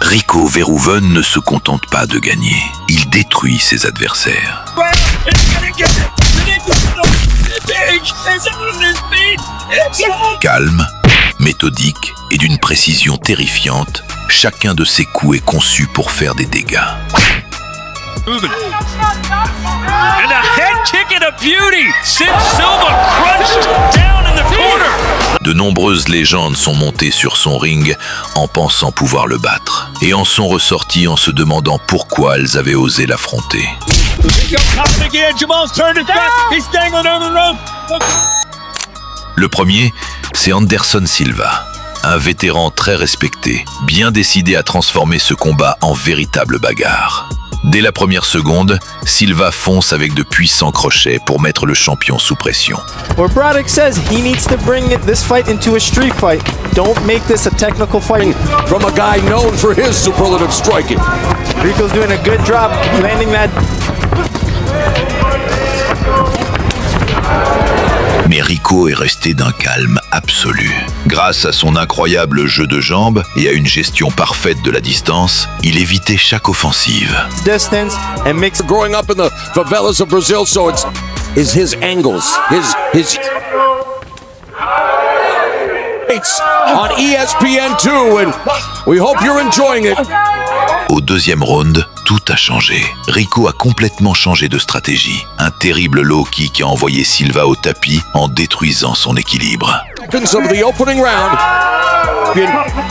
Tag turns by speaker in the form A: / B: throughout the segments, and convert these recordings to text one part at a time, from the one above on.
A: Rico Verhoeven ne se contente pas de gagner. Il détruit ses adversaires. Calme, méthodique et d'une précision terrifiante, chacun de ses coups est conçu pour faire des dégâts.
B: And a head kick and a beauty. Sid Silva crunched down in the corner.
A: De nombreuses légendes sont montées sur son ring en pensant pouvoir le battre et en sont ressorties en se demandant pourquoi elles avaient osé l'affronter. Le premier, c'est Anderson Silva, un vétéran très respecté, bien décidé à transformer ce combat en véritable bagarre. Dès la première seconde, Silva fonce avec de puissants crochets pour mettre le champion sous pression.
C: Where Broderick says he needs to bring this fight into a street fight. Don't make this a technical fight.
D: From a guy known for his superlative striking.
C: Rico's doing a good job landing that.
A: Mais Rico est resté d'un calme absolu. Grâce à son incroyable jeu de jambes et à une gestion parfaite de la distance, il évitait chaque offensive.
C: Distance and mix.
D: Growing up in the favelas of Brazil, so it's his angles, his on ESPN2, and we hope you're enjoying it.
A: Au deuxième round, tout a changé. Rico a complètement changé de stratégie. Un terrible low kick a envoyé Silva au tapis en détruisant son équilibre.
D: Seconds of the opening round.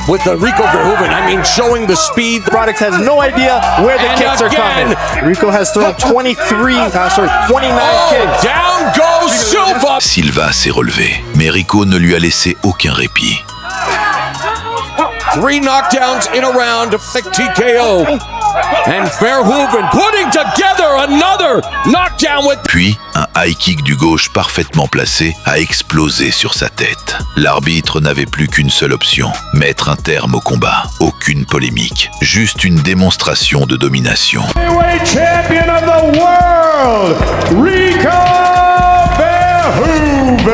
D: With the Rico Verhoeven, I mean, showing the speed.
C: Broderick has no idea where the kicks are coming. Rico has thrown 29 kicks.
D: Down goes Silva.
A: Silva s'est relevé, mais Rico ne lui a laissé aucun répit.
D: 3 knockdowns in a round of TKO. And Verhoeven putting together another knockdown with...
A: Puis, un high kick du gauche parfaitement placé a explosé sur sa tête. L'arbitre n'avait plus qu'une seule option, mettre un terme au combat. Aucune polémique, juste une démonstration de domination.
E: Heavyweight champion of the world, Rico Verhoeven.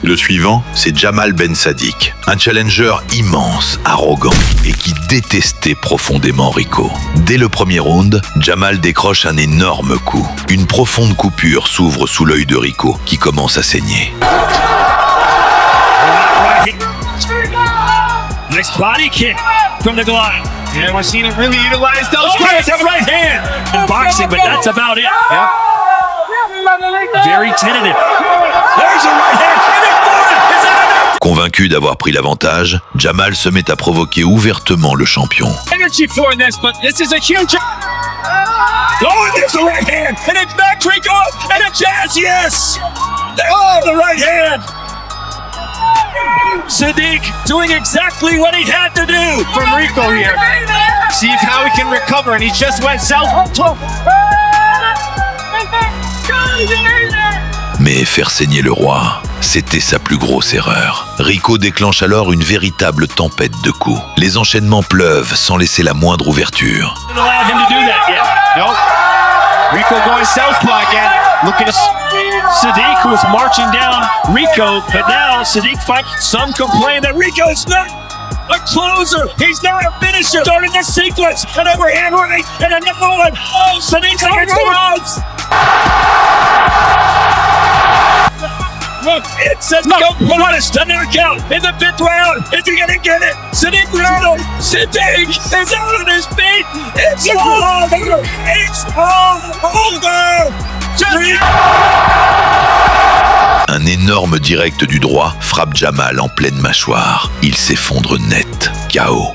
A: Le suivant, c'est Jamal Ben Saddik, un challenger immense, arrogant et qui détestait profondément Rico. Dès le premier round, Jamal décroche un énorme coup. Une profonde coupure s'ouvre sous l'œil de Rico qui commence à saigner.
B: Nice body kick from the Goliath. Yeah, we've seen him really utilize those strikes. Right hand in boxing, but that's about it. Yeah. Very tentative. There's a right hand.
A: Convaincu d'avoir pris l'avantage, Jamal se met à provoquer ouvertement le champion.
B: Energy for this, but this is a huge. Oh, there's a right hand, and it's back Rico, and a jazz, yes. Oh, the right hand. Saddik doing exactly what he had to do from Rico here. See how he can recover, and he just went south.
A: Mais faire saigner le roi, c'était sa plus grosse erreur. Rico déclenche alors une véritable tempête de coups. Les enchaînements pleuvent sans laisser la moindre ouverture.
B: Rico going southpaw again. Look at Saddik, who was marching down Rico, but now Saddik fight. Some complain that Rico is not a closer. He's not a finisher. Starting this sequence, an overhand right, and another one. Oh, Saddick's against the ropes. Look, it says no. Punished, another count in the 5th round. Is he gonna get it? Saddik Riddle. Saddik is out on his feet. It's all over. It's all over.
A: Un énorme direct du droit frappe Jamal en pleine mâchoire. Il s'effondre net, KO.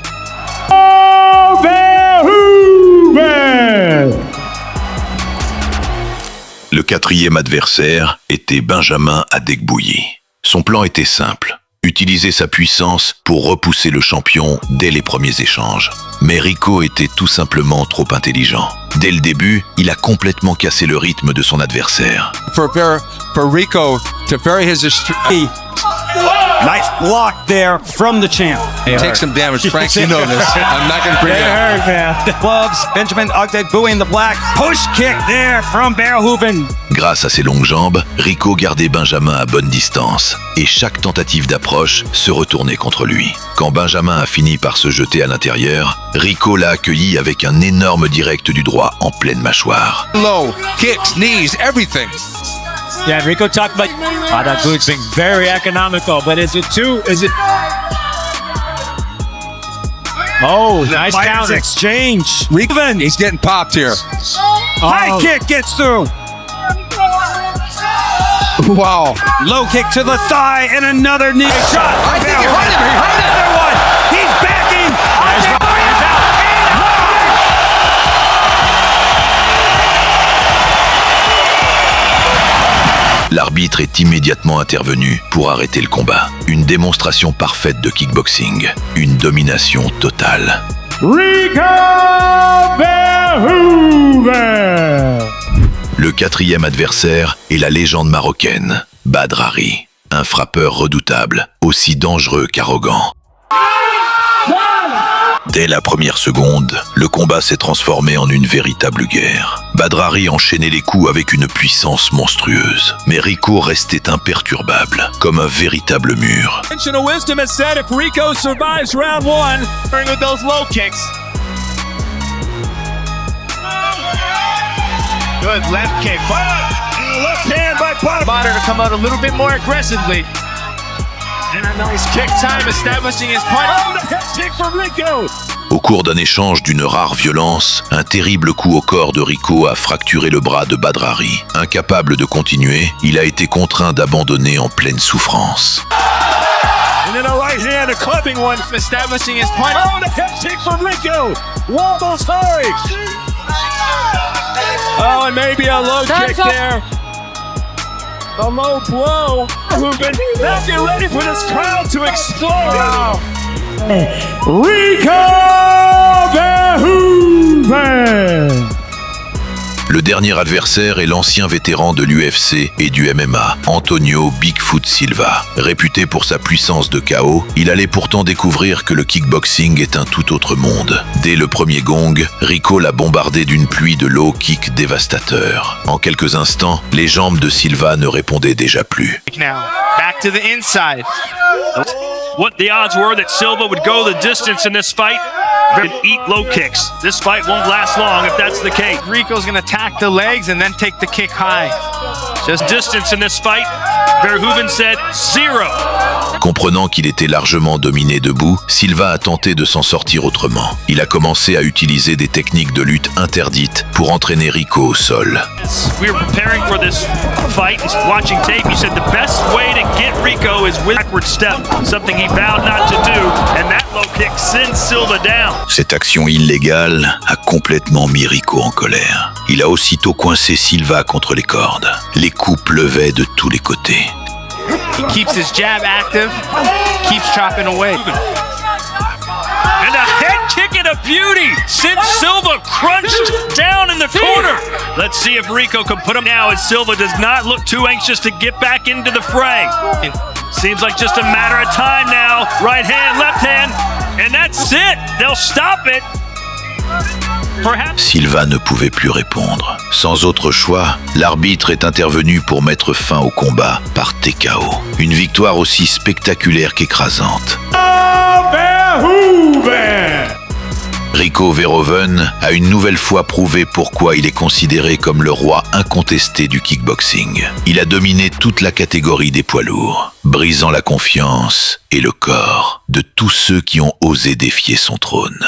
A: Le quatrième adversaire était Benjamin Adegbuyi. Son plan était simple, utiliser sa puissance pour repousser le champion dès les premiers échanges. Mais Rico était tout simplement trop intelligent. Dès le début, il a complètement cassé le rythme de son adversaire.
F: For Rico to vary his
G: nice block there from the champ.
F: Take some damage, Frank. You know this. I'm not going to bring it
G: hurt, man. The gloves, Benjamin Adegbuyi in the black. Push kick there from Verhoeven.
A: grâce à ses longues jambes, Rico gardait Benjamin à bonne distance et chaque tentative d'approche se retournait contre lui. Quand Benjamin a fini par se jeter à l'intérieur, Rico l'a accueilli avec un énorme direct du droit en pleine mâchoire.
F: Low, kicks, knees, everything.
B: Yeah, Rico talked about that dude's being very economical, but is it? Oh, nice counter
G: exchange.
F: Rico, he's getting popped here.
G: High kick gets through.
F: Wow.
G: Low kick to the thigh and another knee shot.
F: I think he hurt him.
G: Another one. He's backing.
A: L'arbitre est immédiatement intervenu pour arrêter le combat. Une démonstration parfaite de kickboxing, une domination totale.
E: Rico Verhoeven.
A: Le quatrième adversaire est la légende marocaine, Badr Hari, un frappeur redoutable, aussi dangereux qu'arrogant. Dès la première seconde, le combat s'est transformé en une véritable guerre. Badr Hari enchaînait les coups avec une puissance monstrueuse, mais Rico restait imperturbable, comme un véritable mur.
B: Conventional wisdom has said if Rico survives round one, bring with those low kicks. Good left kick. Left hand by Potter to come out a little bit more aggressively. And a nice kick time establishing his point. Oh, the head kick from Rico.
A: Au cours d'un échange d'une rare violence, un terrible coup au corps de Rico a fracturé le bras de Badr Hari. Incapable de continuer, il a été contraint d'abandonner en pleine souffrance.
B: And then a right hand, a clubbing one, establishing his point. Oh, the head kick from Rico. Wobbles hard. Oh, and maybe a low kick there. A low blow. Moving. Now get ready for this crowd to explode. Wow.
E: Rico Verhoeven.
A: Le dernier adversaire est l'ancien vétéran de l'UFC et du MMA, Antonio Bigfoot Silva. Réputé pour sa puissance de KO, il allait pourtant découvrir que le kickboxing est un tout autre monde. Dès le premier gong, Rico l'a bombardé d'une pluie de low kicks dévastateurs. En quelques instants, les jambes de Silva ne répondaient déjà plus.
B: Now, back to the inside. What the odds were that Silva would go the distance in this fight and eat low kicks. This fight won't last long if that's the case. Rico's going to attack the legs and then take the kick high. Just distance in this fight, Verhoeven said 0.
A: Comprenant qu'il était largement dominé debout, Silva a tenté de s'en sortir autrement. Il a commencé à utiliser des techniques de lutte interdites pour entraîner Rico au sol.
B: We were preparing for this fight, watching tape. He said the best way to get Rico is with backward step, something he vowed not to do, and that low kick sends Silva down.
A: Cette action illégale a complètement mis Rico en colère. Il a aussitôt coincé Silva contre les cordes. Les coups pleuvaient de tous les côtés.
B: He keeps his jab active, keeps chopping away. And a head kick and a beauty sends Silva crunched down in the corner. Let's see if Rico can put him now as Silva does not look too anxious to get back into the fray. It seems like just a matter of time now. Right hand, left hand, and that's it. They'll stop it.
A: Silva ne pouvait plus répondre. Sans autre choix, l'arbitre est intervenu pour mettre fin au combat par TKO. Une victoire aussi spectaculaire qu'écrasante. Rico Verhoeven a une nouvelle fois prouvé pourquoi il est considéré comme le roi incontesté du kickboxing. Il a dominé toute la catégorie des poids lourds, brisant la confiance et le corps de tous ceux qui ont osé défier son trône.